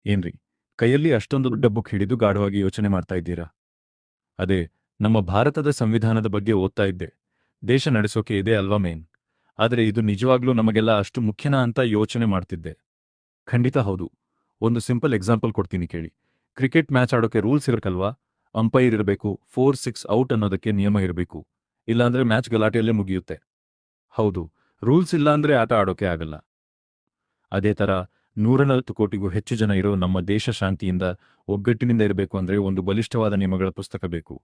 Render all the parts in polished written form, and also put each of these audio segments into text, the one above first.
ಏನ್ರಿ, ಕೈಯಲ್ಲಿ ಅಷ್ಟೊಂದು ದೊಡ್ಡ ಬುಕ್ ಹಿಡಿದು ಗಾಢವಾಗಿ ಯೋಚನೆ ಮಾಡ್ತಾ ಇದ್ದೀರಾ? ಅದೇ, ನಮ್ಮ ಭಾರತದ ಸಂವಿಧಾನದ ಬಗ್ಗೆ ಓದ್ತಾ ಇದ್ದೆ. ದೇಶ ನಡೆಸೋಕೆ ಇದೆ ಅಲ್ವಾ ಮೇನ್. ಆದರೆ ಇದು ನಿಜವಾಗ್ಲೂ ನಮಗೆಲ್ಲ ಅಷ್ಟು ಮುಖ್ಯನಾ ಅಂತ ಯೋಚನೆ ಮಾಡ್ತಿದ್ದೆ. ಖಂಡಿತ ಹೌದು. ಒಂದು ಸಿಂಪಲ್ ಎಕ್ಸಾಂಪಲ್ ಕೊಡ್ತೀನಿ ಕೇಳಿ. ಕ್ರಿಕೆಟ್ ಮ್ಯಾಚ್ ಆಡೋಕೆ ರೂಲ್ಸ್ ಇರಬೇಕಲ್ವಾ? ಅಂಪೈರ್ ಇರಬೇಕು, 4-6 ಔಟ್ ಅನ್ನೋದಕ್ಕೆ ನಿಯಮ ಇರಬೇಕು. ಇಲ್ಲಾಂದ್ರೆ ಮ್ಯಾಚ್ ಗಲಾಟೆಯಲ್ಲೇ ಮುಗಿಯುತ್ತೆ. ಹೌದು, ರೂಲ್ಸ್ ಇಲ್ಲಾಂದ್ರೆ ಆಟ ಆಡೋಕೆ ಆಗಲ್ಲ. ಅದೇ ತರ 140 ಕೋಟಿಗೂ ಹೆಚ್ಚು ಜನ ಇರೋ ನಮ್ಮ ದೇಶ ಶಾಂತಿಯಿಂದ, ಒಗ್ಗಟ್ಟಿನಿಂದ ಇರಬೇಕು ಅಂದ್ರೆ ಒಂದು ಬಲಿಷ್ಠವಾದ ನಿಯಮಗಳ ಪುಸ್ತಕ ಬೇಕು.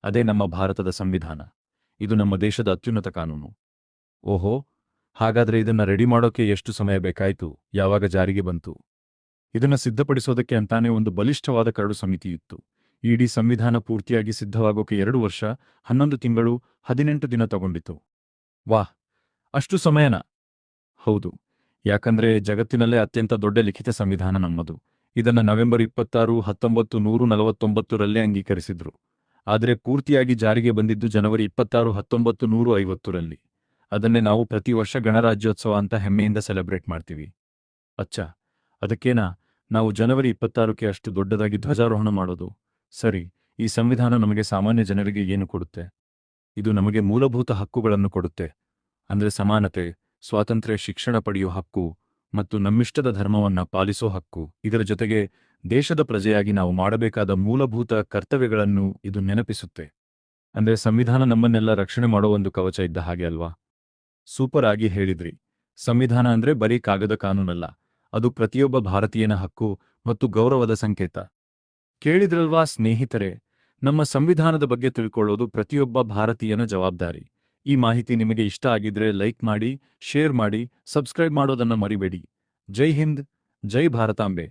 ಅದೇ ನಮ್ಮ ಭಾರತದ ಸಂವಿಧಾನ. ಇದು ನಮ್ಮ ದೇಶದ ಅತ್ಯುನ್ನತ ಕಾನೂನು. ಓಹೋ, ಹಾಗಾದ್ರೆ ಇದನ್ನ ರೆಡಿ ಮಾಡೋಕೆ ಎಷ್ಟು ಸಮಯ ಬೇಕಾಯ್ತು? ಯಾವಾಗ ಜಾರಿಗೆ ಬಂತು? ಇದನ್ನ ಸಿದ್ಧಪಡಿಸೋದಕ್ಕೆ ಅಂತಾನೆ ಒಂದು ಬಲಿಷ್ಠವಾದ ಕರಡು ಸಮಿತಿ ಇತ್ತು. ಇಡೀ ಸಂವಿಧಾನ ಪೂರ್ತಿಯಾಗಿ ಸಿದ್ಧವಾಗೋಕೆ 2 ವರ್ಷ, 11 ತಿಂಗಳು, 18 ದಿನ ತಗೊಂಡಿತು. ವಾಹ್, ಅಷ್ಟು ಸಮಯನಾ? ಹೌದು, ಯಾಕಂದ್ರೆ ಜಗತ್ತಿನಲ್ಲೇ ಅತ್ಯಂತ ದೊಡ್ಡ ಲಿಖಿತ ಸಂವಿಧಾನ ನಮ್ಮದು. ಇದನ್ನ ನವೆಂಬರ್ 26, 1949ರಲ್ಲಿ ಅಂಗೀಕರಿಸಿದ್ರು. ಆದರೆ ಪೂರ್ತಿಯಾಗಿ ಜಾರಿಗೆ ಬಂದಿದ್ದು ಜನವರಿ 26, 1950ರಲ್ಲಿ. ಅದನ್ನೇ ನಾವು ಪ್ರತಿ ವರ್ಷ ಗಣರಾಜ್ಯೋತ್ಸವ ಅಂತ ಹೆಮ್ಮೆಯಿಂದ ಸೆಲೆಬ್ರೇಟ್ ಮಾಡ್ತೀವಿ. ಅಚ್ಚಾ, ಅದಕ್ಕೇನಾ ನಾವು ಜನವರಿ 26ಕ್ಕೆ ಅಷ್ಟು ದೊಡ್ಡದಾಗಿ ಧ್ವಜಾರೋಹಣ ಮಾಡೋದು? ಸರಿ, ಈ ಸಂವಿಧಾನ ನಮಗೆ ಸಾಮಾನ್ಯ ಜನರಿಗೆ ಏನು ಕೊಡುತ್ತೆ? ಇದು ನಮಗೆ ಮೂಲಭೂತ ಹಕ್ಕುಗಳನ್ನು ಕೊಡುತ್ತೆ. ಅಂದ್ರೆ ಸಮಾನತೆ, ಸ್ವಾತಂತ್ರ್ಯ, ಶಿಕ್ಷಣ ಪಡೆಯೋ ಹಕ್ಕು ಮತ್ತು ನಮ್ಮಿಷ್ಟದ ಧರ್ಮವನ್ನ ಪಾಲಿಸೋ ಹಕ್ಕು. ಇದರ ಜೊತೆಗೆ ದೇಶದ ಪ್ರಜೆಯಾಗಿ ನಾವು ಮಾಡಬೇಕಾದ ಮೂಲಭೂತ ಕರ್ತವ್ಯಗಳನ್ನು ಇದು ನೆನಪಿಸುತ್ತೆ. ಅಂದ್ರೆ ಸಂವಿಧಾನ ನಮ್ಮನ್ನೆಲ್ಲ ರಕ್ಷಣೆ ಮಾಡೋ ಒಂದು ಕವಚ ಇದ್ದ ಹಾಗೆ ಅಲ್ವಾ? ಸೂಪರ್ ಆಗಿ ಹೇಳಿದ್ರಿ. ಸಂವಿಧಾನ ಅಂದ್ರೆ ಬರೀ ಕಾಗದ ಕಾನೂನಲ್ಲ, ಅದು ಪ್ರತಿಯೊಬ್ಬ ಭಾರತೀಯನ ಹಕ್ಕು ಮತ್ತು ಗೌರವದ ಸಂಕೇತ. ಕೇಳಿದ್ರಲ್ವಾ ಸ್ನೇಹಿತರೆ, ನಮ್ಮ ಸಂವಿಧಾನದ ಬಗ್ಗೆ ತಿಳ್ಕೊಳ್ಳೋದು ಪ್ರತಿಯೊಬ್ಬ ಭಾರತೀಯನ ಜವಾಬ್ದಾರಿ. ಈ ಮಾಹಿತಿ ನಿಮಗೆ ಇಷ್ಟ ಆಗಿದ್ರೆ ಲೈಕ್ ಮಾಡಿ, ಶೇರ್ ಮಾಡಿ, ಸಬ್ಸ್ಕ್ರೈಬ್ ಮಾಡೋದನ್ನ ಮರಿಬೇಡಿ. ಜೈ ಹಿಂದ್, ಜೈ ಭಾರತಾಂಬೆ.